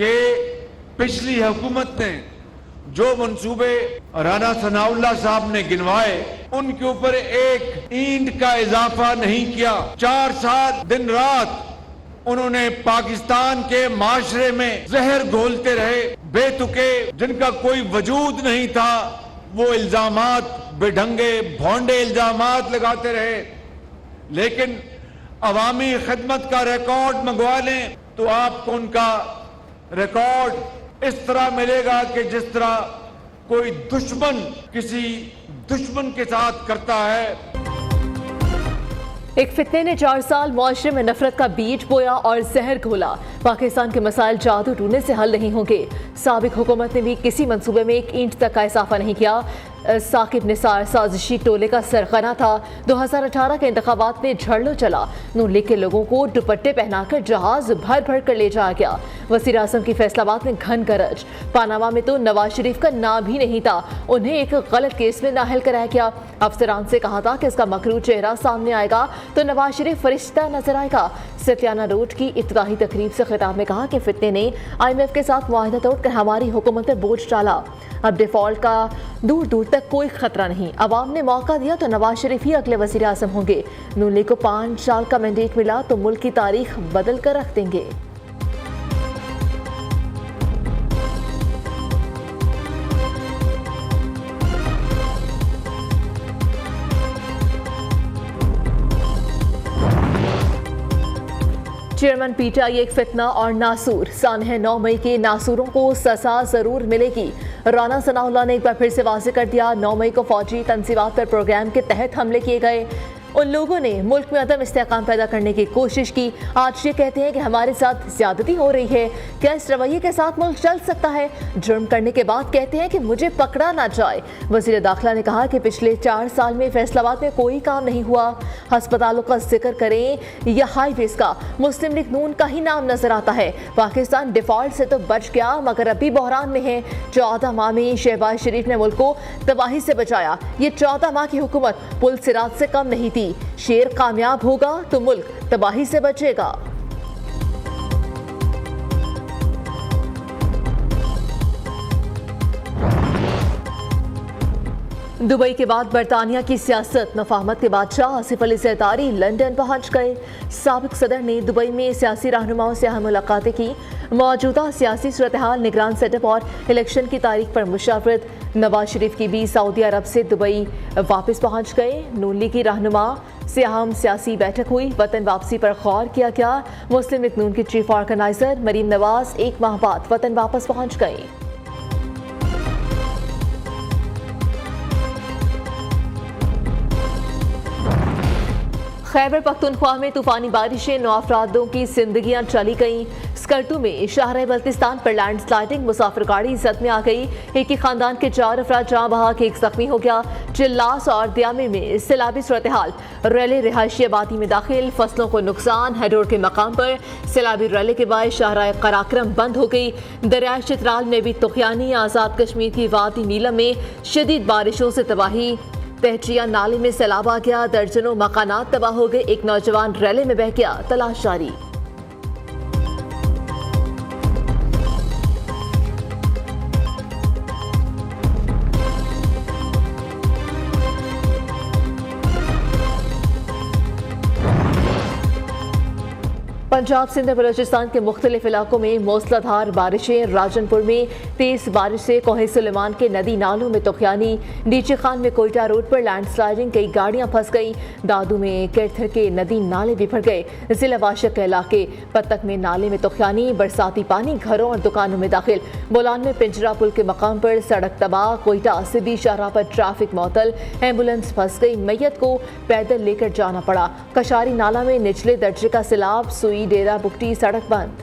कि पिछली हुकूमत ने जो मंसूबे राना सनाउल्लाह साहब ने गिनवाए उनके ऊपर एक ईंट का इजाफा नहीं किया। 4 साल दिन रात उन्होंने पाकिस्तान के माशरे में जहर घोलते रहे, बेतुके जिनका कोई वजूद नहीं था वो इल्जामात, बेढंगे भोंडे इल्जामात लगाते रहे। लेकिन अवामी खिदमत का रिकॉर्ड मंगवा लें तो आपको उनका रिकॉर्ड इस तरह मिलेगा कि जिस तरह कोई दुश्मन किसी दुश्मन के साथ करता है। एक फितने ने 4 साल मुआशरे में नफरत का बीज बोया और जहर घोला। पाकिस्तान के मसाइल जादू टूने से हल नहीं होंगे। साबिक हुकूमत ने भी किसी मंसूबे में 1 इंच तक का इजाफा नहीं किया। साकिब निसार साजिशी टोले का सरगना था। 2018 के इंतखाबात में झड़लो चला। नून लीग के लोगों को दुपट्टे पहनाकर जहाज भर भर कर ले जाया गया। वज़ीर आज़म की फैसलाबाद में घन गरज। पानामा में तो नवाज शरीफ का नाम भी नहीं था, उन्हें एक गलत केस में नाअहल कराया गया। अफसरान से कहा था कि इसका मकरू चेहरा सामने आएगा तो नवाज शरीफ फरिश्ता नजर आएगा। सत्याना रोड की इफ्तिताही तकरीब से खिताब में कहा कि फितने ने IMF के साथ मुआहिदा तोड़कर हमारी हुकूमत पर बोझ डाला। अब डिफॉल्ट का दूर दूर तक कोई खतरा नहीं। अवाम ने मौका दिया तो नवाज शरीफ ही अगले वज़ीर आज़म होंगे। नून लीग को 5 साल का मैंडेट मिला तो मुल्क की तारीख बदल कर रख देंगे। चेयरमैन PTI एक फितना और नासूर। सानह 9 मई के नासूरों को सजा जरूर मिलेगी। राना सनाउल्लाह ने एक बार फिर से वाज़ेह कर दिया, 9 मई को फौजी तंजीमात पर प्रोग्राम के तहत हमले किए गए। उन लोगों ने मुल्क में अदम इस्तेहकाम पैदा करने की कोशिश की। आज ये कहते हैं कि हमारे साथ ज्यादती हो रही है। क्या इस रवैये के साथ मुल्क चल सकता है? जुर्म करने के बाद कहते हैं कि मुझे पकड़ा ना जाए। वज़ीर दाखिला ने कहा कि पिछले 4 साल में फैसलाबाद में कोई काम नहीं हुआ। अस्पतालों का जिक्र करें या हाईवेज का, मुस्लिम लीग नून का ही नाम नजर आता है। पाकिस्तान डिफॉल्ट से तो बच गया मगर अभी बहरान में है। 14 माह में शहबाज शरीफ ने मुल्क को तबाही से बचाया। ये 14 माह की हुकूमत पुल सिरात से कम नहीं थी। शेर कामयाब होगा तो मुल्क तबाही से बचेगा। दुबई के बाद बरतानिया की सियासत। नफाहमत के बादशाह आसिफ अली ज़रदारी लंदन पहुंच गए। साबिक सदर ने दुबई में सियासी रहनुमाओं से अहम मुलाकातें की। मौजूदा सियासी सूरत हाल, निगरान सेटअप और इलेक्शन की तारीख पर मुशावरत। नवाज शरीफ की भी सऊदी अरब से दुबई वापस पहुंच गए। नून लीग की रहनुमा से अहम सियासी बैठक हुई। वतन वापसी पर गौर किया गया। मुस्लिम लीग नून की चीफ ऑर्गेनाइजर मरीम नवाज 1 माह बाद वतन वापस पहुंच गई। खैबर पख्तूनख्वा में तूफानी बारिशें, 9 अफरादों की जिंदगियां चली गईं। स्कर्टू में शाहराह बल्तिस्तान पर लैंड स्लाइडिंग, मुसाफिर गाड़ी जद में आ गई। एक ही खानदान के 4 अफराद जहां बहा के 1 जख्मी हो गया। चिल्लास और दियामे में सैलाबी सूरत हाल, रैले रिहायशी आबादी में दाखिल, फसलों को नुकसान। हेडोर के मकाम पर सैलाबी रैले के बाद शाहराह कराक्रम बंद हो गई। दरियाए चित्राल में भी तुगयानी। आज़ाद कश्मीर की वादी नीलम में शदीद बारिशों से तबाही। तहचिया नाले में सैलाब आ गया। दर्जनों मकानात तबाह हो गए। एक नौजवान रैले में बह गया। तलाश जारी। पंजाब सिंध बलोचिस्तान के मुख्तलिफ इलाकों में मूसलाधार बारिशें। राजनपुर में तेज बारिश से कोहे सुलेमान के नदी नालों में तुगयानी। नीचे खान में कोयटा रोड पर लैंडस्लाइडिंग, कई गाड़ियां फंस गई। दादू में केरथर के नदी नाले बिफर गए। जिला वाशक के इलाके पत्तक में नाले में तुगयानी। बरसाती पानी घरों और दुकानों में दाखिल। बोलान में पिंजरा पुल के मकाम पर सड़क तबाह। कोयटा सिद्दी शाहराह पर ट्रैफिक मअतल। एम्बुलेंस फंस गई, मैयत को पैदल लेकर जाना पड़ा। कशारी नाला में निचले दर्जे का सैलाब। सुई डेरा बुगटी सड़क बंद।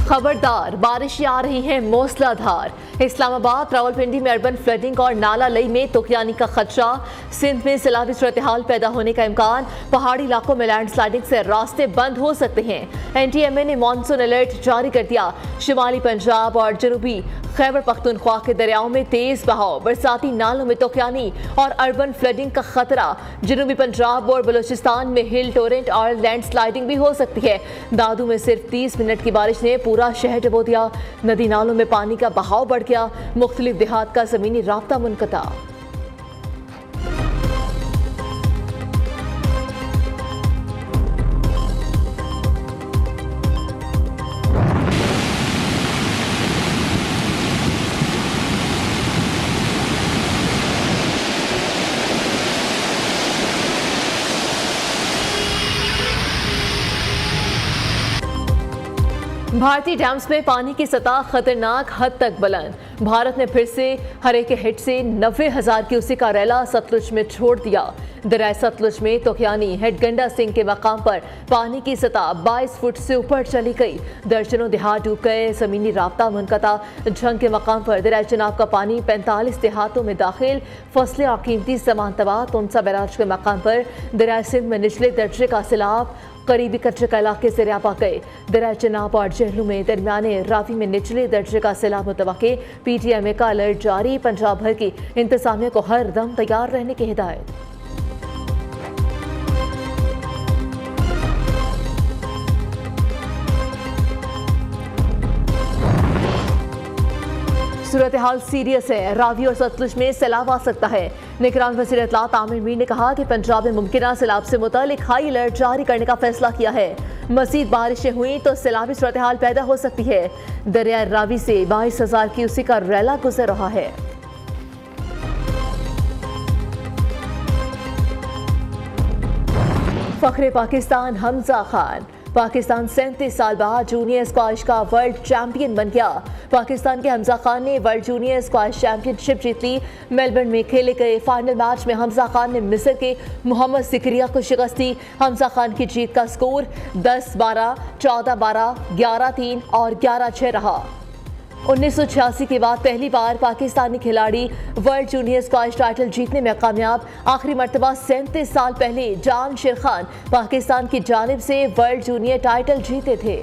खबरदार, बारिशें आ रही हैं मूसलाधार। इस्लामाबाद, रावलपिंडी में अर्बन फ्लडिंग और नाला लई में तोकयानी का खदशा। सिंध में सैलाबी सूरत-ए-हाल पैदा होने का इम्कान। पहाड़ी इलाकों में लैंडस्लाइडिंग से रास्ते बंद हो सकते हैं। एनटीएमए ने मानसून अलर्ट जारी कर दिया। शिमाली पंजाब और जनूबी खैबर पख्तूनख्वा के दरियाओं में तेज बहाव। बरसाती नालों में तोकयानी और अर्बन फ्लडिंग का खतरा। जनूबी पंजाब और बलूचिस्तान में हिल टोरेंट और लैंडस्लाइडिंग भी हो सकती है। दादू में सिर्फ 30 मिनट की बारिश ने पूरा शहर डुबो दिया। नदी नालों में पानी का बहाव बढ़ गया। मुख्तलिफ देहात का जमीनी राब्ता मुनक़ता। भारतीय डैम्स में पानी की सतह खतरनाक हद तक बुलंद। भारत ने फिर से हरे के हिट से 90,000 क्यूसेक का रैला सतलुज में छोड़ दिया। दरिया सतलुज में तोकयानी हेडगंडा सिंह के मकाम पर पानी की सतह 22 फुट से ऊपर चली गई। दर्जनों देहात डूब गए। जमीनी राब्ता मुनक़ता। झंग के मकाम पर दरिया चनाब का पानी 45 देहातों में दाखिल। फसलें और कीमती सामान तबाह। तुमसा बैराज के मकाम पर दरिया सिंध में निचले दर्जे का सैलाब। करीबी कच्चे का इलाके से रियापा गए। दरिया चनाब और जहलू में दरमियाने रावी में निचले दर्जे का सैलाब मुतवक्के। पीटीएमए का अलर्ट जारी। पंजाब भर की इंतजामिया को हर दम तैयार रहने की हिदायत। सूरत हाल सीरियस है। रावी और सतलुज में सैलाब आ सकता है। निगरान वज़ीर इत्तलात आमिर मीर ने कहा कि पंजाब में मुमकिन सैलाब से मुतालिक हाई अलर्ट जारी करने का फैसला किया है। मज़ीद बारिशें हुई तो सैलाबी सूरत हाल पैदा हो सकती है। दरिया रावी से 22,000 क्यूसेक का रैला गुजर रहा है। फखरे पाकिस्तान हमजा खान। पाकिस्तान 37 साल बाद जूनियर स्क्वाश का वर्ल्ड चैंपियन बन गया। पाकिस्तान के हमजा खान ने वर्ल्ड जूनियर स्क्वाश चैंपियनशिप जीत ली। मेलबर्न में खेले गए फाइनल मैच में हमजा खान ने मिस्र के मोहम्मद सिकरिया को शिकस्त दी। हमजा खान की जीत का स्कोर 10-12, 14-12, 11-3 और 11-6 रहा। 1986 के बाद पहली बार पाकिस्तानी खिलाड़ी वर्ल्ड जूनियर स्क्वाश टाइटल जीतने में कामयाब। आखिरी मर्तबा 37 साल पहले जान शेर खान पाकिस्तान की जानिब से वर्ल्ड जूनियर टाइटल जीते थे।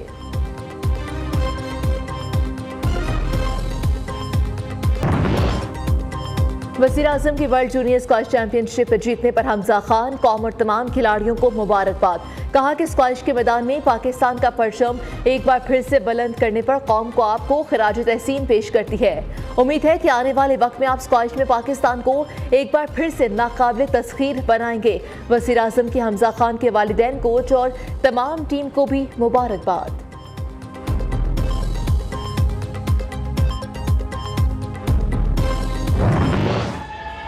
वज़ीर आज़म की वर्ल्ड जूनियर स्क्वाश चैंपियनशिप जीतने पर हमजा खान, कौम और तमाम खिलाड़ियों को मुबारकबाद। कहा कि स्क्वाश के मैदान में पाकिस्तान का परचम एक बार फिर से बुलंद करने पर कौम को आपको खिराज तहसीन पेश करती है। उम्मीद है कि आने वाले वक्त में आप स्क्वाश में पाकिस्तान को एक बार फिर से नाकाबिल तस्खीर बनाएंगे। वज़ीर आज़म की हमजा खान के वालिदैन, कोच और तमाम टीम को भी मुबारकबाद।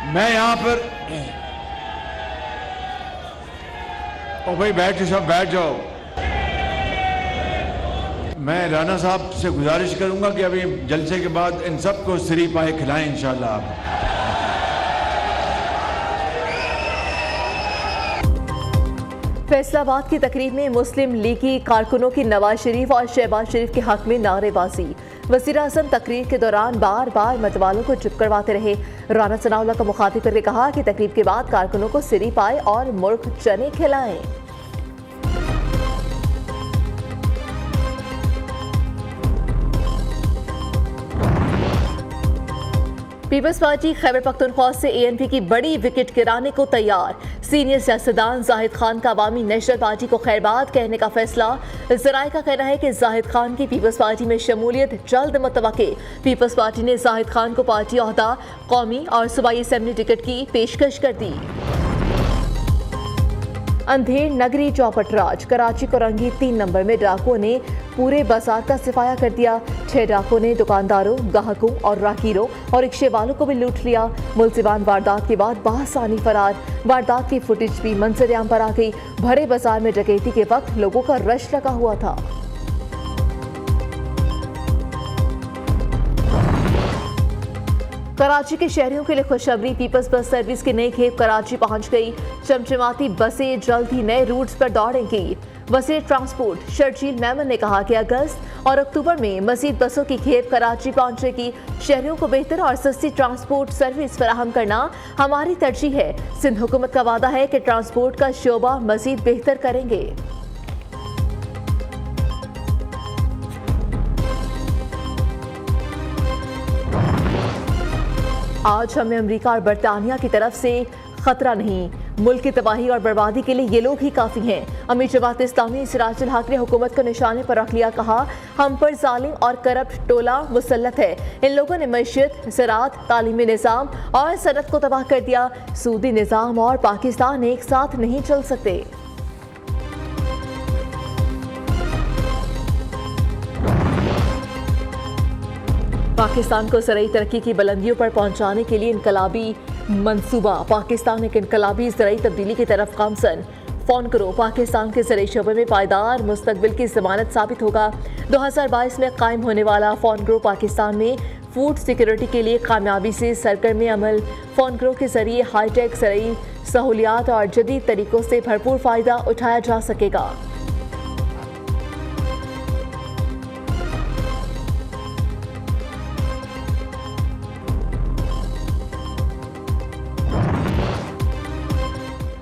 मैं यहाँ पर ओ भाई बैठ जाओ, सब बैठ जाओ। मैं राना साहब से गुजारिश करूंगा कि अभी जलसे के बाद इन सबको सिरी पाए खिलाएं इंशाल्लाह। फैसलाबाद की तकरीब में मुस्लिम लीगी कारकुनों की नवाज शरीफ और शहबाज शरीफ के हक में नारेबाजी। वज़ीर आज़म तकरीर के दौरान बार बार मतवालों को चुप करवाते रहे। राना सनाउल्लाह को मुखातिब करके कहा कि तकरीब के बाद कारकुनों को सिरी पाए और मुल्क चने खिलाएं। पीपल्स पार्टी खैबर पख्तूनख्वा से एएनपी की बड़ी विकेट गिराने को तैयार। सीनियर सियासतदान जाहिद खान का अवामी नेशनल पार्टी को खैरबाद कहने का फैसला। ज़राए का कहना है कि जाहिद खान की पीपल्स पार्टी में शमूलियत जल्द मुतवक्के। पीपल्स पार्टी ने जाहिद खान को पार्टी ओहदा, कौमी और सूबाई असेंबली टिकट की पेशकश कर दी। अंधेर नगरी चौपटराज, कराची कोरंगी 3 नंबर में डाकुओं ने पूरे बाजार का सफाया कर दिया। 6 डाकुओं ने दुकानदारों, ग्राहकों और राहगीरों और रिक्शे वालों को भी लूट लिया। मुलजिमान वारदात के बाद बासानी फरार। वारदात की फुटेज भी मंजर आम पर आ गई। भरे बाजार में डकैती के वक्त लोगों का रश लगा हुआ था। कराची के शहरियों के लिए खुशखबरी। पीपल्स बस सर्विस की नई खेप कराची पहुंच गई। चमचमाती बसें जल्द ही नए रूट्स पर दौड़ेंगी। वज़ीर ट्रांसपोर्ट शर्जील मेमन ने कहा कि अगस्त और अक्टूबर में मज़ीद बसों की खेप कराची पहुंचेगी। शहरियों को बेहतर और सस्ती ट्रांसपोर्ट सर्विस फराहम करना हमारी तरजीह है। सिंध हुकूमत का वादा है कि ट्रांसपोर्ट का शोबा मज़ीद बेहतर करेंगे। आज हमें अमेरिका और बरतानिया की तरफ से खतरा नहीं, मुल्क की तबाही और बर्बादी के लिए ये लोग ही काफ़ी हैं। अमीर जमात इस्लामी सिराजुल हक ने हुकूमत को निशाने पर रख लिया। कहा, हम पर जालिम और करप्ट टोला मुसल्लत है। इन लोगों ने मईशत, ज़राअत, तालीमी निज़ाम और सनत को तबाह कर दिया। सूदी निज़ाम और पाकिस्तान एक साथ नहीं चल सकते। पाकिस्तान को ज़राई तरक्की की बुलंदियों पर पहुंचाने के लिए इनकलाबी मंसूबा। पाकिस्तान एक इनकलाबी ज़राई तब्दीली की तरफ गामज़न। फ़ोन करो, पाकिस्तान के ज़राई शोबे में पायदार मुस्तकबिल की ज़मानत साबित होगा। 2022 में कायम होने वाला फ़ोन करो पाकिस्तान में फूड सिक्योरिटी के लिए कामयाबी से सरगर्म अमल। फ़ोन करो के ज़रिए हाईटेक ज़राई सहूलियात और जदीद तरीक़ों से भरपूर फ़ायदा उठाया जा सकेगा।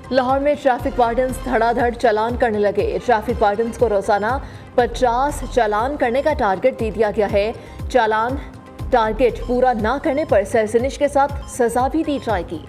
लाहौर में ट्रैफिक वार्डन्स धड़ाधड़ चालान करने लगे। ट्रैफिक वार्डन्स को रोजाना 50 चालान करने का टारगेट दे दिया गया है। चालान टारगेट पूरा ना करने पर सरजनिश के साथ सजा भी दी जाएगी।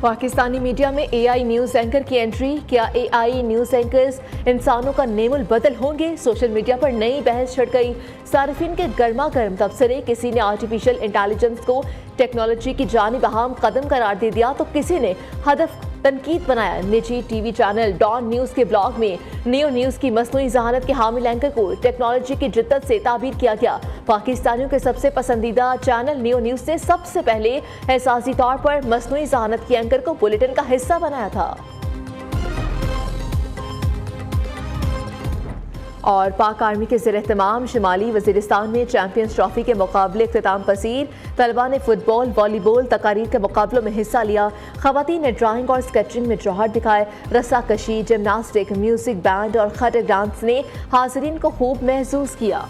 पाकिस्तानी मीडिया में एआई न्यूज़ एंकर की एंट्री। क्या एआई न्यूज़ एंकर्स इंसानों का नेमुल बदल होंगे? सोशल मीडिया पर नई बहस छिड़ गई। सारिफिन के गर्मा गर्म तबसरे। किसी ने आर्टिफिशियल इंटेलिजेंस को टेक्नोलॉजी की जानिब अहम कदम करार दे दिया तो किसी ने हदफ तनकीद बनाया। निजी टीवी चैनल डॉन न्यूज़ के ब्लॉग में नियो न्यूज़ की मसनूई जहानत के हामिल एंकर को टेक्नोलॉजी की जिद्दत से ताबीर किया गया। पाकिस्तानियों के सबसे पसंदीदा चैनल नियो न्यूज़ ने सबसे पहले एहसासी तौर पर मसनूई जहानत के एंकर को बुलेटिन का हिस्सा बनाया था। और पाक आर्मी के ज़ेर एहतमाम शिमाली वज़ीरिस्तान में चैंपियंस ट्रॉफी के मुकाबले इख्तिताम पसीर। तलबा ने फुटबॉल, वॉलीबॉल, तकारीर के मुकाबलों में हिस्सा लिया। ख़वातीन ने ड्राइंग और स्केचिंग में जौहर दिखाए। रस्साकशी, जिमनास्टिक, म्यूजिक, बैंड और खटर डांस ने हाज़रीन को खूब महसूस किया।